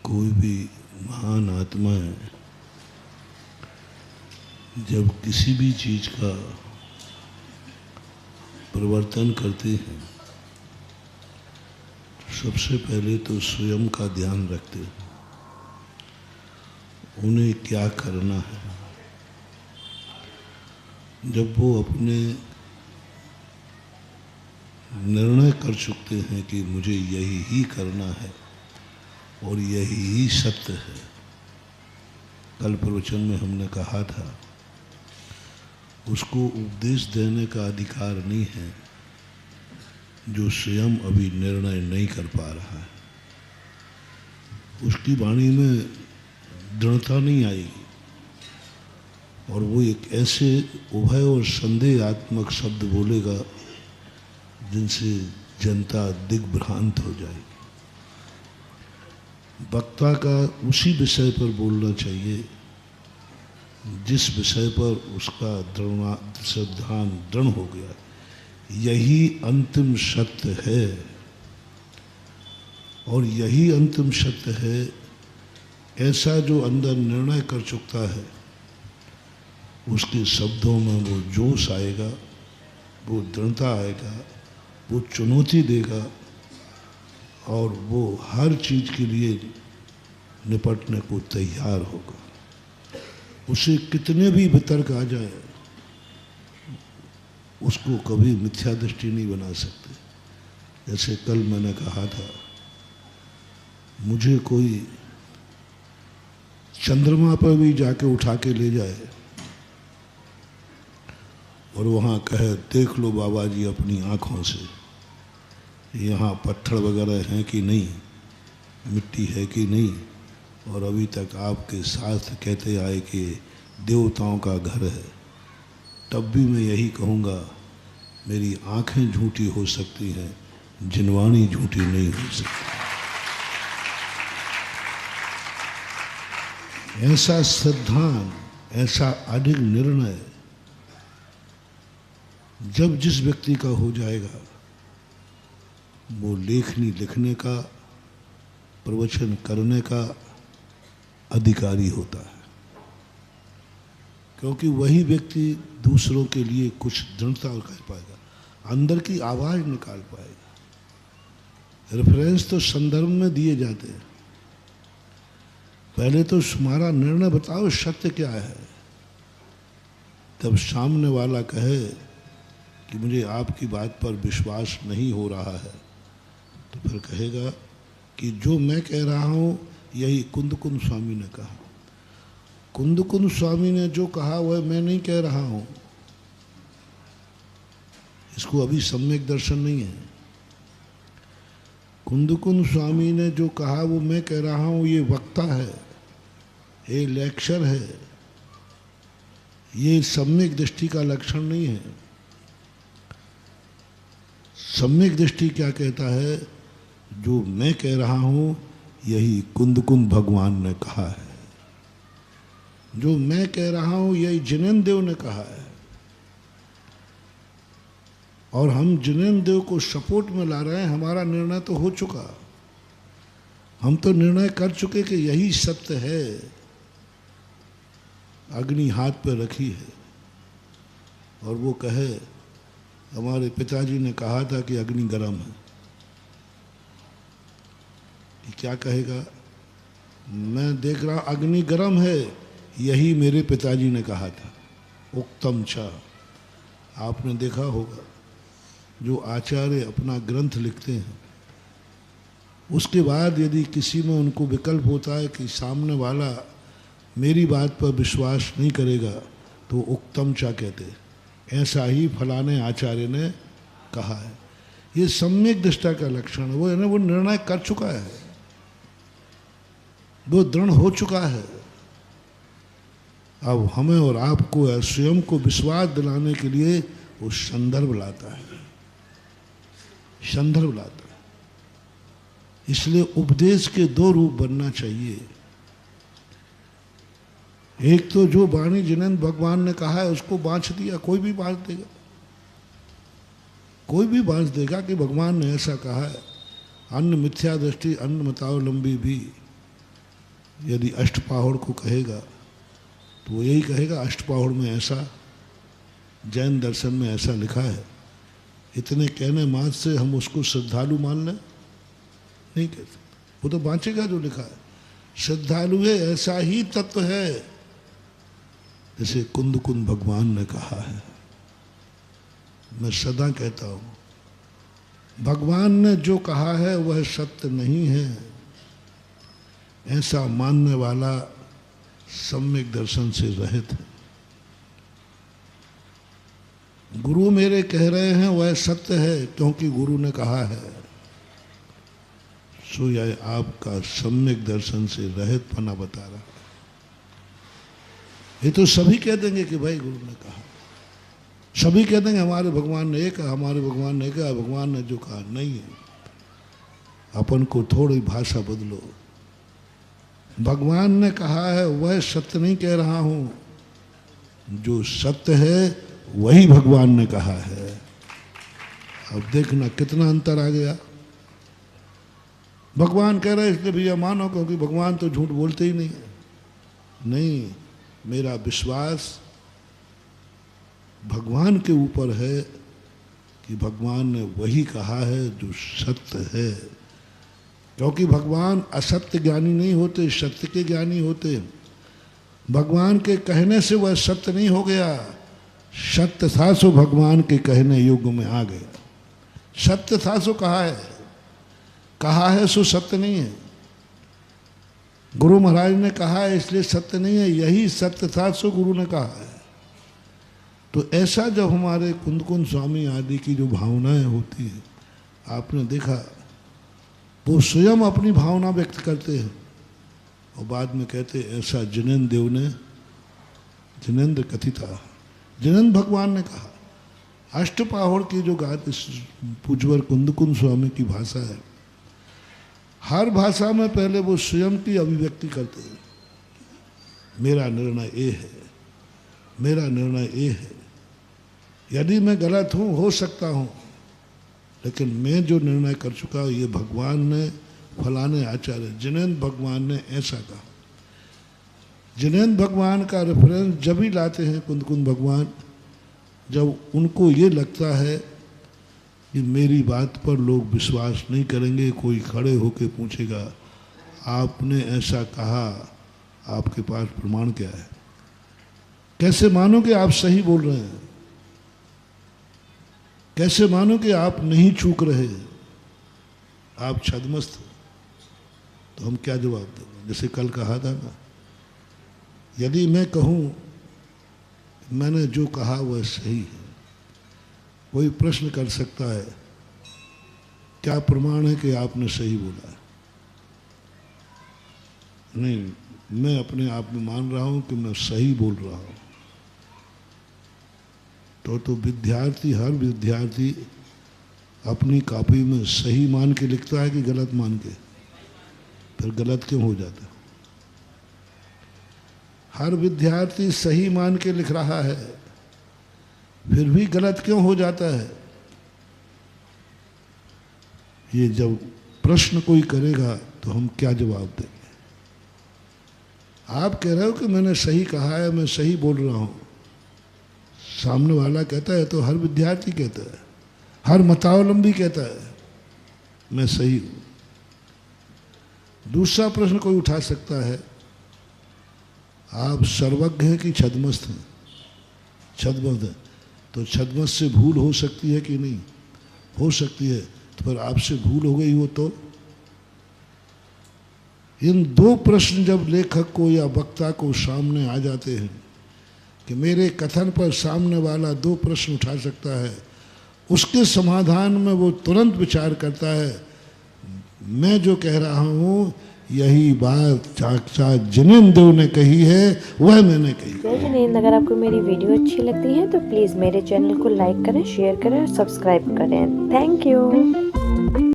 कोई भी महान आत्माएं जब किसी भी चीज का परिवर्तन करते हैं सबसे पहले तो स्वयं का ध्यान रखते हैं, उन्हें क्या करना है। जब वो अपने निर्णय कर चुकते हैं कि मुझे यही ही करना है और यही ही सत्य है। कल प्रवचन में हमने कहा था उसको उपदेश देने का अधिकार नहीं है जो स्वयं अभी निर्णय नहीं कर पा रहा है। उसकी वाणी में दृढ़ता नहीं आएगी और वो एक ऐसे उभय और संदेहात्मक शब्द बोलेगा जिनसे जनता दिग्भ्रांत हो जाएगी। वक्ता का उसी विषय पर बोलना चाहिए जिस विषय पर उसका ध्यान दृढ़ हो गया, यही अंतिम सत्य है और यही अंतिम सत्य है। ऐसा जो अंदर निर्णय कर चुकता है उसके शब्दों में वो जोश आएगा, वो दृढ़ता आएगा, वो चुनौती देगा और वो हर चीज के लिए निपटने को तैयार होगा। उसे कितने भी वितर्क आ जाए उसको कभी मिथ्या दृष्टि नहीं बना सकते। जैसे कल मैंने कहा था, मुझे कोई चंद्रमा पर भी जाके उठा के ले जाए और वहाँ कहे देख लो बाबा जी अपनी आँखों से यहाँ पत्थर वगैरह हैं कि नहीं, मिट्टी है कि नहीं, और अभी तक आपके शास्त्र कहते आए कि देवताओं का घर है, तब भी मैं यही कहूँगा मेरी आँखें झूठी हो सकती हैं, जिनवाणी झूठी नहीं हो सकती। ऐसा सिद्धांत, ऐसा अडिग निर्णय जब जिस व्यक्ति का हो जाएगा वो लेखनी लिखने का, प्रवचन करने का अधिकारी होता है, क्योंकि वही व्यक्ति दूसरों के लिए कुछ दृढ़ता कर पाएगा, अंदर की आवाज निकाल पाएगा। रेफरेंस तो संदर्भ में दिए जाते हैं, पहले तो तुम्हारा निर्णय बताओ सत्य क्या है। तब सामने वाला कहे कि मुझे आपकी बात पर विश्वास नहीं हो रहा है, तो फिर कहेगा कि जो मैं कह रहा हूँ यही कुंदकुंद स्वामी ने कहा। कुंदकुंद स्वामी ने जो कहा वह मैं नहीं कह रहा हूँ, इसको अभी सम्यक दर्शन नहीं है। कुंदकुंद स्वामी ने जो कहा वो मैं कह रहा हूँ, ये वक्ता है, ये लेक्चर है, ये सम्यक दृष्टि का लक्षण नहीं है। सम्यक दृष्टि क्या कहता है, जो मैं कह रहा हूँ यही कुंदकुंद भगवान ने कहा है, जो मैं कह रहा हूँ यही जिनेन्द्र देव ने कहा है। और हम जिनेन्द्र देव को सपोर्ट में ला रहे हैं। हमारा निर्णय तो हो चुका, हम तो निर्णय कर चुके कि यही सत्य है। अग्नि हाथ पर रखी है और वो कहे हमारे पिताजी ने कहा था कि अग्नि गर्म है, क्या कहेगा? मैं देख रहा अग्नि गर्म है, यही मेरे पिताजी ने कहा था। उक्तम च, आपने देखा होगा जो आचार्य अपना ग्रंथ लिखते हैं उसके बाद यदि किसी में उनको विकल्प होता है कि सामने वाला मेरी बात पर विश्वास नहीं करेगा तो उक्तम च कहते, ऐसा ही फलाने आचार्य ने कहा है। ये सम्यक दृष्टा का लक्षण है। वो है ना, वो निर्णय कर चुका है, वो दृढ़ हो चुका है। अब हमें और आपको स्वयं को विश्वास दिलाने के लिए वो संदर्भ लाता है, संदर्भ लाता है। इसलिए उपदेश के दो रूप बनना चाहिए। एक तो जो वाणी जिनेन्द्र भगवान ने कहा है उसको बांच दिया, कोई भी बांच देगा, कोई भी बांच देगा कि भगवान ने ऐसा कहा है। अन्य मिथ्या दृष्टि, अन्य मतावलंबी भी यदि अष्टपाहुड़ को कहेगा तो वो यही कहेगा अष्टपाहुड़ में ऐसा, जैन दर्शन में ऐसा लिखा है। इतने कहने मात्र से हम उसको श्रद्धालु मान लें? नहीं कह सकते। वो तो बांचेगा जो लिखा है। श्रद्धालु है, ऐसा ही तत्व है जैसे कुंद कुंद भगवान ने कहा है। मैं सदा कहता हूँ भगवान ने जो कहा है वह सत्य नहीं है, ऐसा मानने वाला सम्यक दर्शन से रहित है। गुरु मेरे कह रहे हैं वह सत्य है क्योंकि गुरु ने कहा है, सो यह आपका सम्यक दर्शन से रहित पना बता रहा है। ये तो सभी कह देंगे कि भाई गुरु ने कहा, सभी कह देंगे हमारे भगवान ने ये कहा, हमारे भगवान ने कहा, भगवान ने जो कहा नहीं है। अपन को थोड़ी भाषा बदलो। भगवान ने कहा है वह सत्य नहीं कह रहा हूं, जो सत्य है वही भगवान ने कहा है। अब देखना कितना अंतर आ गया। भगवान कह रहे इसलिए भैया मानो क्योंकि भगवान तो झूठ बोलते ही नहीं है। नहीं, मेरा विश्वास भगवान के ऊपर है कि भगवान ने वही कहा है जो सत्य है, क्योंकि भगवान असत्य ज्ञानी नहीं होते, सत्य के ज्ञानी होते। भगवान के कहने से वह सत्य नहीं हो गया, सत्य था सो भगवान के कहने युग में आ गया। सत्य था सो कहा है सो सत्य नहीं है। गुरु महाराज ने कहा है इसलिए सत्य नहीं है, यही सत्य था सो गुरु ने कहा है। तो ऐसा जब हमारे कुंद कुंद स्वामी आदि की जो भावनाएं होती हैं, आपने देखा वो स्वयं अपनी भावना व्यक्त करते हैं और बाद में कहते ऐसा जिनेन्द्र देव ने, जिनेन्द्र कथिता, जिनेन्द्र भगवान ने कहा। अष्टपाहुड़ की जो गात पूज्यवर कुंद कुंद स्वामी की भाषा है, हर भाषा में पहले वो स्वयं की अभिव्यक्ति करते हैं। मेरा निर्णय ये है, मेरा निर्णय ये है। यदि मैं गलत हूँ हो सकता हूँ, लेकिन मैं जो निर्णय कर चुका हूँ ये भगवान ने, फलाने आचार्य जिनेन्द्र भगवान ने ऐसा कहा। जिनेन्द्र भगवान का रेफरेंस जब ही लाते हैं कुंद कुंद भगवान, जब उनको ये लगता है कि मेरी बात पर लोग विश्वास नहीं करेंगे, कोई खड़े होकर पूछेगा आपने ऐसा कहा, आपके पास प्रमाण क्या है? कैसे मानो कि आप सही बोल रहे हैं? कैसे मानो कि आप नहीं चूक रहे, आप छद्मस्त? तो हम क्या जवाब देंगे? जैसे कल कहा था ना, यदि मैं कहूँ मैंने जो कहा वह सही है, कोई प्रश्न कर सकता है क्या प्रमाण है कि आपने सही बोला है? नहीं, मैं अपने आप में मान रहा हूँ कि मैं सही बोल रहा हूँ। तो विद्यार्थी, हर विद्यार्थी अपनी कॉपी में सही मान के लिखता है कि गलत मान के? फिर गलत क्यों हो जाता है? हर विद्यार्थी सही मान के लिख रहा है, फिर भी गलत क्यों हो जाता है? ये जब प्रश्न कोई करेगा तो हम क्या जवाब देंगे? आप कह रहे हो कि मैंने सही कहा है, मैं सही बोल रहा हूं। सामने वाला कहता है तो हर विद्यार्थी कहता है, हर मतावलंबी कहता है मैं सही हूं। दूसरा प्रश्न कोई उठा सकता है, आप सर्वज्ञ हैं कि छद्मस्त हैं? छद्मस्त है तो छद्मस्त से भूल हो सकती है कि नहीं? हो सकती है। तो फिर आपसे भूल हो गई हो तो? इन दो प्रश्न जब लेखक को या वक्ता को सामने आ जाते हैं कि मेरे कथन पर सामने वाला दो प्रश्न उठा सकता है, उसके समाधान में वो तुरंत विचार करता है मैं जो कह रहा हूँ यही बात साक्षात जिनेन्द्र देव ने कही है, वह मैंने कही। जय जिनेन्द्र। अगर आपको मेरी वीडियो अच्छी लगती है तो प्लीज़ मेरे चैनल को लाइक करें, शेयर करें और सब्सक्राइब करें। Thank you.